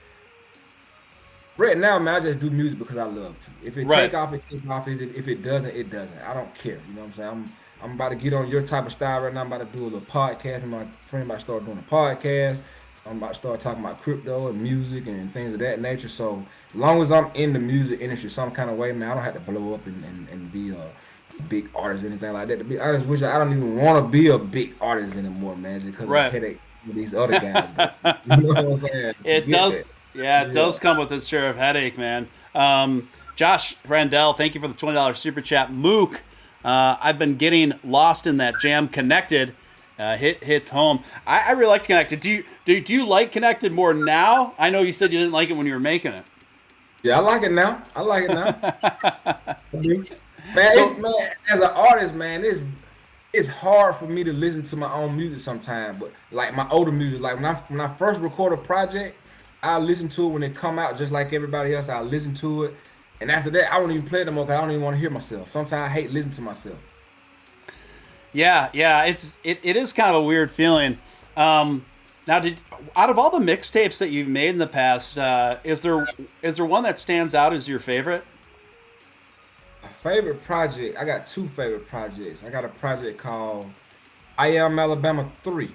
right now, man, I just do music because I love to. If it Right. take off, it take off. If it doesn't, it doesn't. I don't care. You know what I'm saying? I'm about to get on your type of style right now. I'm about to do a little podcast. And my friend about to start doing a podcast. So I'm about to start talking about crypto and music and things of that nature. So as long as I'm in the music industry some kind of way, man, I don't have to blow up and be a big artist or anything like that. To be honest with you, I don't even want to be a big artist anymore, man, just because of the Right. headache these other guys got. You know what I'm saying? It Get that. does. Yeah, it Yeah. does come with its share of headache, man. Josh Randell, thank you for the $20 super chat. Mook, I've been getting lost in that jam. Connected, hits home. I really like Connected. Do you like Connected more now? I know you said you didn't like it when you were making it. Yeah, I like it now. I like it now. I do. Man, So man, as an artist, man, it's hard for me to listen to my own music sometimes. But like my older music, like when I first record a project, I listen to it when it come out, just like everybody else. I listen to it, and after that, I don't even play it no more because I don't even want to hear myself. Sometimes I hate listening to myself. yeah, it is kind of a weird feeling. Now, out of all the mixtapes that you've made in the past, is there one that stands out as your favorite? My favorite project, I got two favorite projects. I got a project called I Am Alabama 3.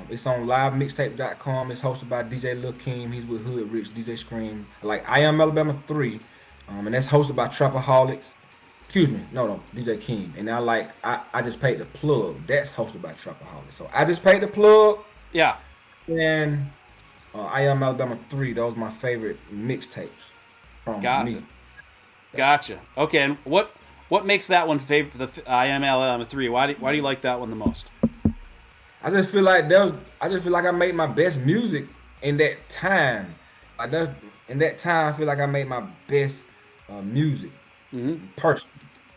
It's on livemixtape.com. It's hosted by DJ Lil Keem. He's with Hood Rich, DJ Scream. Like I Am Alabama 3. And that's hosted by Trapaholics. Excuse me, no, DJ Keem. And I just paid the plug. That's hosted by Trapaholics. So I just paid the plug. Yeah. And I Am Alabama 3. Those are my favorite mixtapes from me. Gotcha. Okay, and what makes that one favorite? The I Am Alabama 3. Why do you like that one the most? I just feel like I made my best music in that time. In that time, I feel like I made my best music, personally.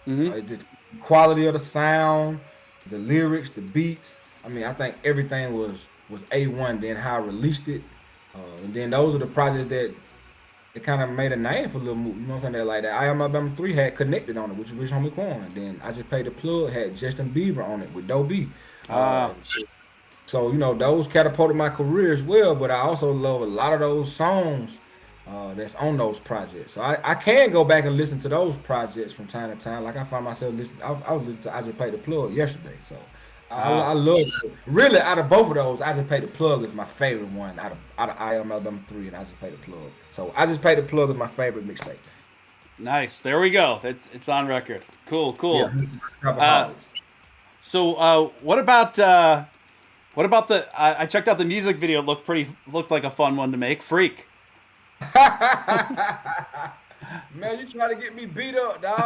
The quality of the sound, the lyrics, the beats. I mean, I think everything was A1. Then how I released it, and then those are the projects that it kind of made a name for Lil Mook. You know what I'm saying? That like that I Am Alabama 3 had Connected on it, which was Homie Quan. Then I just paid the plug had Justin Bieber on it with Doge. So you know those catapulted my career as well. But I also love a lot of those songs that's on those projects. So I can go back and listen to those projects from time to time. Like I find myself listening. I was listening to I Just Paid the Plug yesterday. So I love it. Really out of both of those, I Just Paid the Plug is my favorite one out of I Am Alabama 3 and I Just Paid the Plug. So I Just Paid the Plug is my favorite mixtape. Nice. There we go. It's on record. Cool. Yeah, So what about the? I checked out the music video. Looked like a fun one to make. Freak. Man, you trying to get me beat up, dog.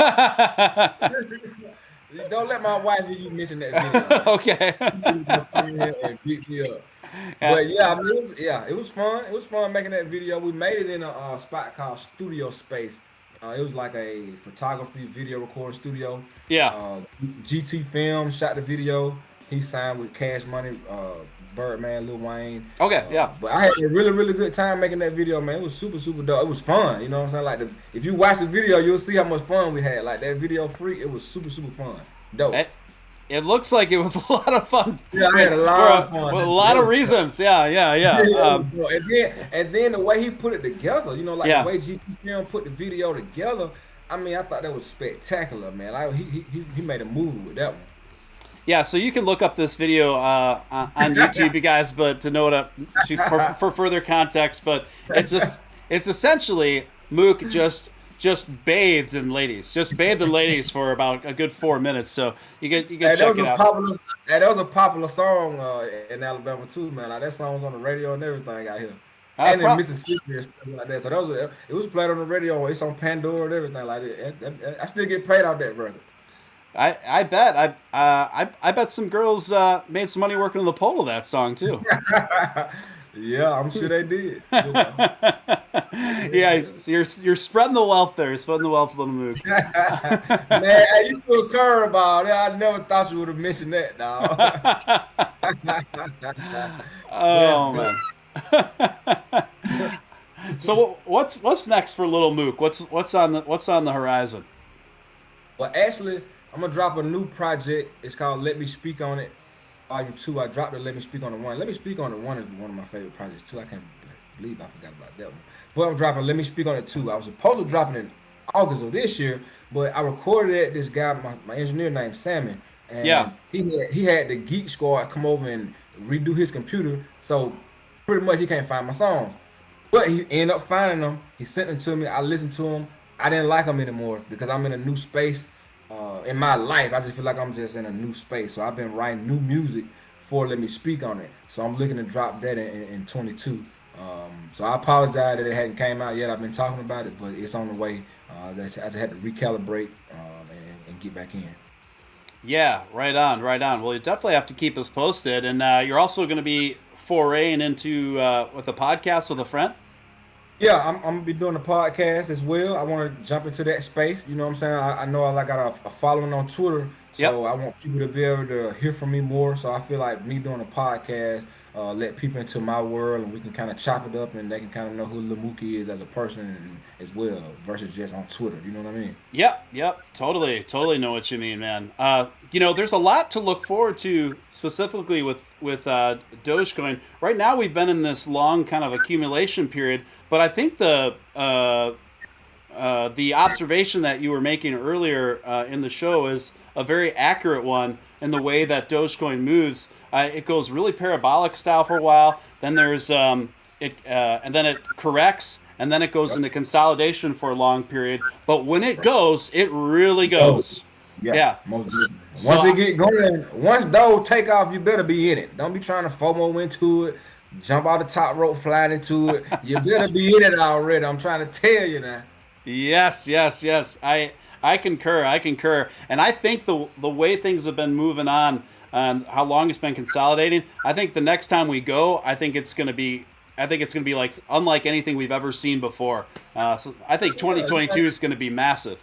Don't let my wife hear you mention that video. Okay. And beat me up. But yeah, I mean, it was fun. It was fun making that video. We made it in a spot called Studio Space. It was like a photography video recording studio. Yeah. GT Film shot the video. He signed with Cash Money, Birdman, Lil Wayne. Okay, yeah. But I had a really, really good time making that video, man. It was super, super dope. It was fun. You know what I'm saying? Like, if you watch the video, you'll see how much fun we had. Like, that video Freak, it was super, super fun. Dope. It looks like it was a lot of fun. Yeah, I had a lot of fun. With a lot of reasons. Yeah. And then the way he put it together, you know, like the way GT Film put the video together, I mean, I thought that was spectacular, man. Like, he made a move with that one. Yeah, so you can look up this video on YouTube, you guys, but to know for further context. But it's essentially Mook just bathed in ladies, for about a good 4 minutes. So you can check it out. That was a popular song in Alabama too, man. Like that song was on the radio and everything out here, and in Mississippi and stuff like that. So it was played on the radio. It's on Pandora and everything like that. I still get paid off that record. I bet I bet some girls made some money working on the pole of that song too. Yeah, I'm sure they did. You know. Yeah, you're spreading the wealth there. You're spreading the wealth of the Mook. Man, you threw a curveball. I never thought you would have mentioned that, dog. Oh man. So what's next for Little Mook? What's on the horizon? Well, actually, I'm gonna drop a new project. It's called Let Me Speak on It, Volume 2. I dropped the Let Me Speak on the 1. Let Me Speak on the 1 is one of my favorite projects too. I can't believe I forgot about that one. But I'm dropping Let Me Speak on It 2. I was supposed to drop it in August of this year, but I recorded it. This guy, my engineer named Sammy, and he had the Geek Squad come over and redo his computer. So pretty much he can't find my songs. But he ended up finding them. He sent them to me. I listened to them. I didn't like them anymore because I'm in a new space. In my life, I just feel like I'm just in a new space. So I've been writing new music for Let Me Speak on It. So I'm looking to drop that in 22. So I apologize that it hadn't came out yet. I've been talking about it, but it's on the way. I just had to recalibrate and get back in. Yeah, right on. Well, you definitely have to keep us posted. And you're also going to be foraying into with the podcast with a friend? Yeah, I'm gonna be doing a podcast as well. I want to jump into that space. You know what I'm saying? I know I got a following on Twitter, so I want people to be able to hear from me more. So I feel like me doing a podcast, let people into my world, and we can kind of chop it up, and they can kind of know who Lil Mook is as a person as well, versus just on Twitter. You know what I mean? Yep. Totally know what you mean, man. There's a lot to look forward to, specifically with Dogecoin. Right now, we've been in this long kind of accumulation period, but I think the observation that you were making earlier in the show is a very accurate one in the way that Dogecoin moves. It goes really parabolic style for a while, then there's and then it corrects, and then it goes into consolidation for a long period. But when it goes, it really goes. Yeah. Once it get going, once Doge take off, you better be in it. Don't be trying to FOMO into it, jump out the top rope, flying into it. You better be in it already. I'm trying to tell you now. Yes. I concur. And I think the way things have been moving on, how long it's been consolidating, I think the next time we go, I think it's going to be like unlike anything we've ever seen before. So I think 2022 is going to be massive.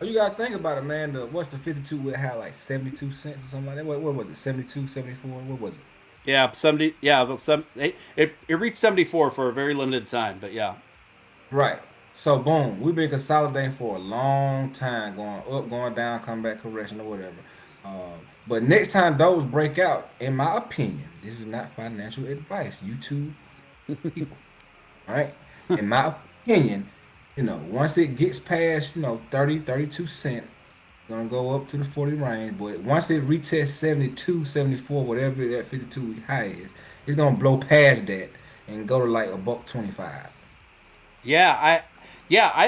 You got to think about it, man. What's the 52 would have, like 72 cents or something like that? What was it? 72, 74? What was it? Yeah, 70. Yeah, but it reached 74 for a very limited time. But yeah. Right. So boom, we've been consolidating for a long time, going up, going down, come back, correction or whatever. But next time those break out, in my opinion, this is not financial advice. YouTube people, right? In my opinion, once it gets past, 30, 32 cents, gonna go up to the 40 range. But once it retests 72, 74, whatever that 52 week high is, it's gonna blow past that and go to like $1.25. Yeah,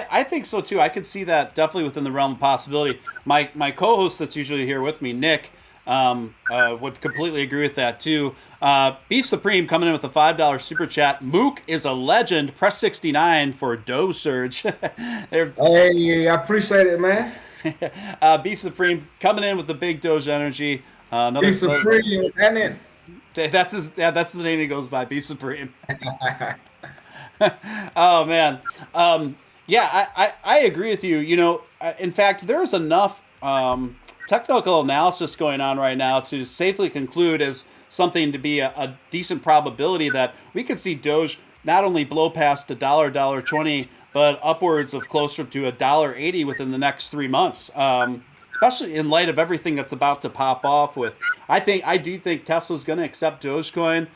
I think so too. I could see that definitely within the realm of possibility. My co-host that's usually here with me, Nick, would completely agree with that too. Beef Supreme coming in with a $5 super chat. Mook is a legend. Press 69 for Doge surge. Hey, I appreciate it, man. Beef Supreme coming in with the big Doge energy. Beef Supreme, and in. That's the name he goes by, Beef Supreme. Oh man. I agree with you. In fact, there's enough technical analysis going on right now to safely conclude as something to be a decent probability that we could see Doge not only blow past $1.20, but upwards of closer to $1.80 within the next 3 months. Especially in light of everything that's about to pop off with. I do think Tesla's going to accept Dogecoin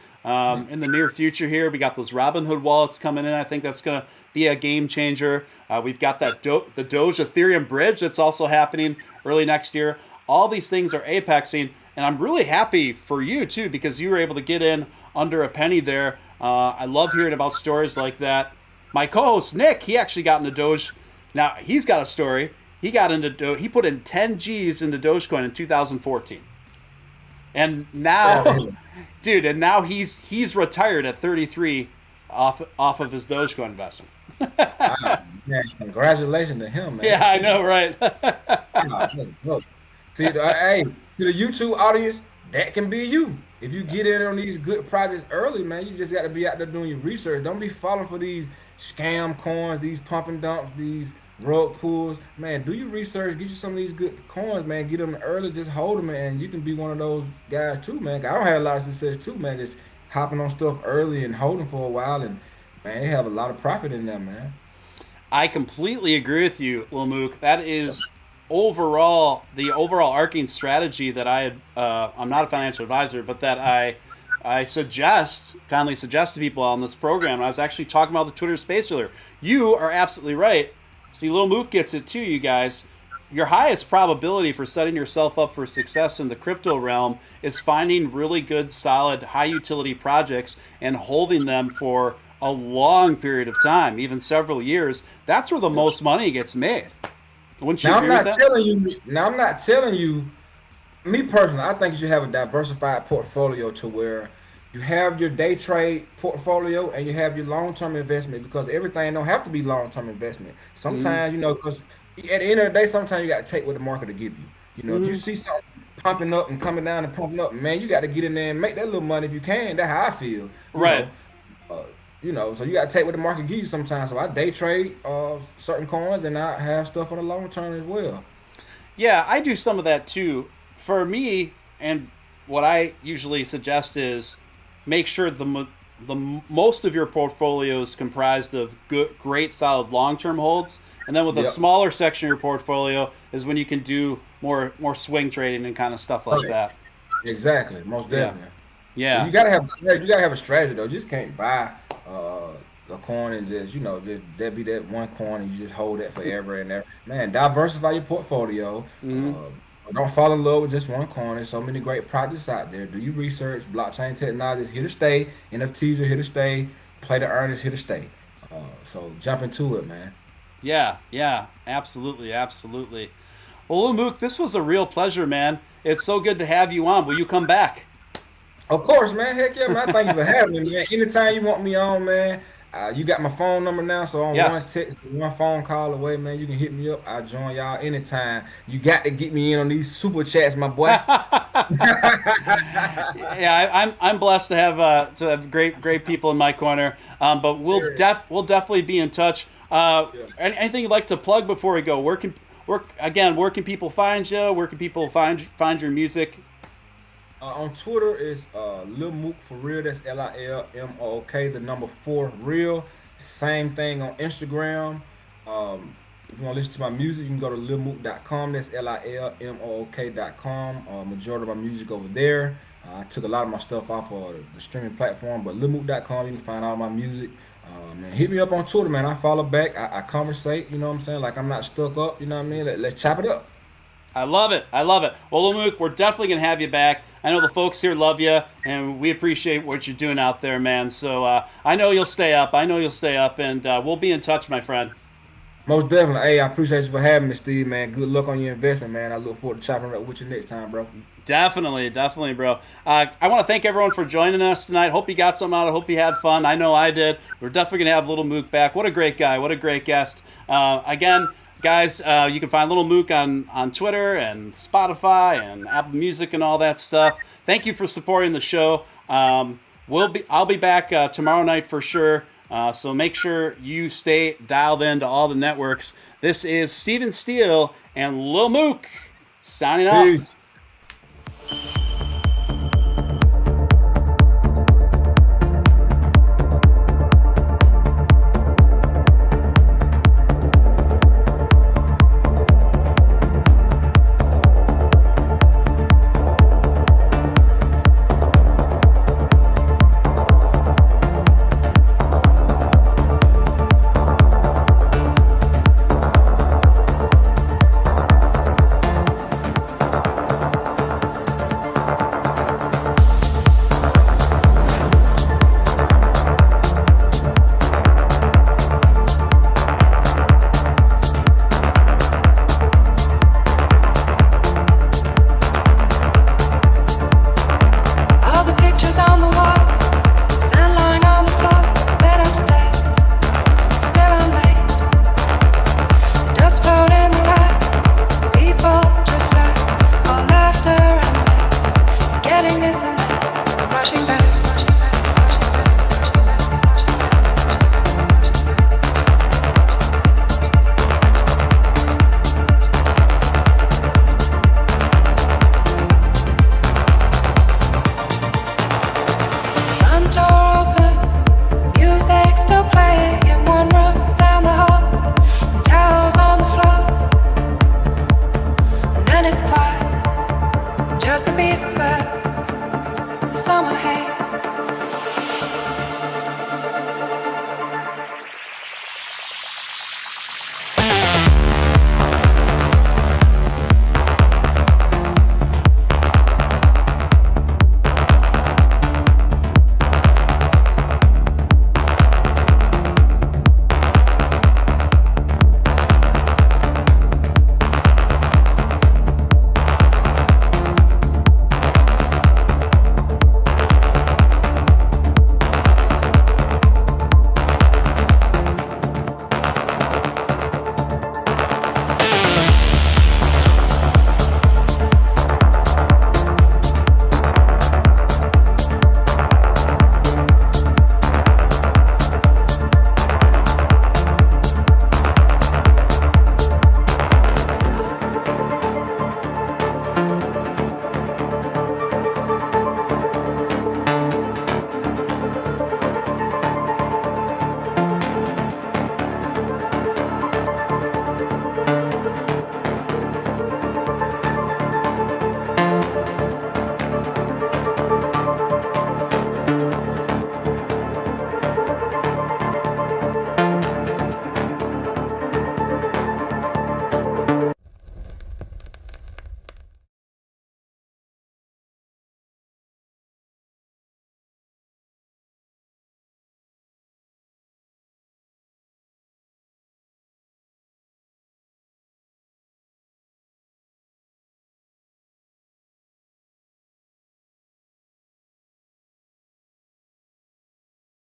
in the near future here. We got those Robinhood wallets coming in. I think that's going to be a game changer. We've got the Doge Ethereum bridge that's also happening early next year. All these things are apexing, and I'm really happy for you too because you were able to get in under a penny there. I love hearing about stories like that. My co-host Nick, he actually got into Doge. Now he's got a story. He got into Doge. He put in 10 G's into Dogecoin in 2014, and now, dude, now he's retired at 33 off of his Dogecoin investment. Wow, man, congratulations to him, man. Yeah, I know, right? See, hey, to the YouTube audience, that can be you. If you get in on these good projects early, man, you just got to be out there doing your research. Don't be falling for these scam coins, these pump and dumps, these rug pulls. Man, do your research. Get you some of these good coins, man. Get them early. Just hold them, and you can be one of those guys too, man. I don't have a lot of success too, man. Just hopping on stuff early and holding for a while, and man, they have a lot of profit in them, man. I completely agree with you, Lil Mook. That is the overall arcing strategy that I'm not a financial advisor, but that I kindly suggest to people on this program. I was actually talking about the Twitter space earlier. You are absolutely right. See, Lil Mook gets it too, you guys. Your highest probability for setting yourself up for success in the crypto realm is finding really good, solid, high utility projects and holding them for a long period of time, even several years. That's where the most money gets made. Wouldn't you agree with that? I'm not telling you, me personally, I think you should have a diversified portfolio to where you have your day trade portfolio and you have your long-term investment, because everything don't have to be long-term investment. Sometimes, because at the end of the day, sometimes you got to take what the market will give you. If you see something pumping up and coming down and pumping up, man, you got to get in there and make that little money if you can. That's how I feel. Right. So you got to take what the market gives you sometimes. So I day trade certain coins, and I have stuff on the long term as well. Yeah, I do some of that too. For me, and what I usually suggest is make sure the most of your portfolio is comprised of great, solid long-term holds. And then with a smaller section of your portfolio is when you can do more swing trading and kind of stuff like that. Exactly, most definitely. Yeah. You gotta have you gotta have a strategy though. You just can't buy a coin and just just that be that one coin and you just hold that forever and ever. Man, diversify your portfolio. Hmm. Don't fall in love with just one coin. There's so many great projects out there. Do your research. Blockchain technology is here to stay. NFTs are here to stay. Play to earn is here to stay. So jump into it, man. Yeah, yeah, absolutely, absolutely. Well, Mook, this was a real pleasure, man. It's so good to have you on. Will you come back? Of course, man. Heck yeah, man. Thank you for having me, man. Anytime you want me on, man. You got my phone number now, so on one Yes. text, one phone call away, man. You can hit me up. I'll join y'all anytime. You got to get me in on these super chats, my boy. Yeah, I'm blessed to have great people in my corner. But we'll definitely be in touch. Anything you'd like to plug before we go? Where can people find you? Where can people find your music? On Twitter, it's Lil Mook for real. That's LILMOOK, the number 4 real. Same thing on Instagram. If you want to listen to my music, you can go to lilmook.com. That's LILMOOK.com. Majority of my music over there. I took a lot of my stuff off of the streaming platform, but lilmook.com, you can find all my music. Man, hit me up on Twitter, man. I follow back. I conversate, you know what I'm saying? Like I'm not stuck up, you know what I mean? Let's chop it up. I love it. I love it. Well, Mook, we're definitely gonna have you back. I know the folks here love you, and we appreciate what you're doing out there, man. So I know you'll stay up. And we'll be in touch, my friend. Most definitely. Hey, I appreciate you for having me, Steve, man. Good luck on your investment, man. I look forward to chopping it up with you next time, bro. Definitely, definitely, bro. I want to thank everyone for joining us tonight. Hope you got something out. I hope you had fun. I know I did. We're definitely gonna have Little Mook back. What a great guy. What a great guest. Again. Guys, you can find Little Mook on Twitter and Spotify and Apple Music and all that stuff. Thank you for supporting the show. I'll be back tomorrow night for sure. So make sure you stay dialed in to all the networks. This is Steven Steele and Lil Mook signing off. Peace.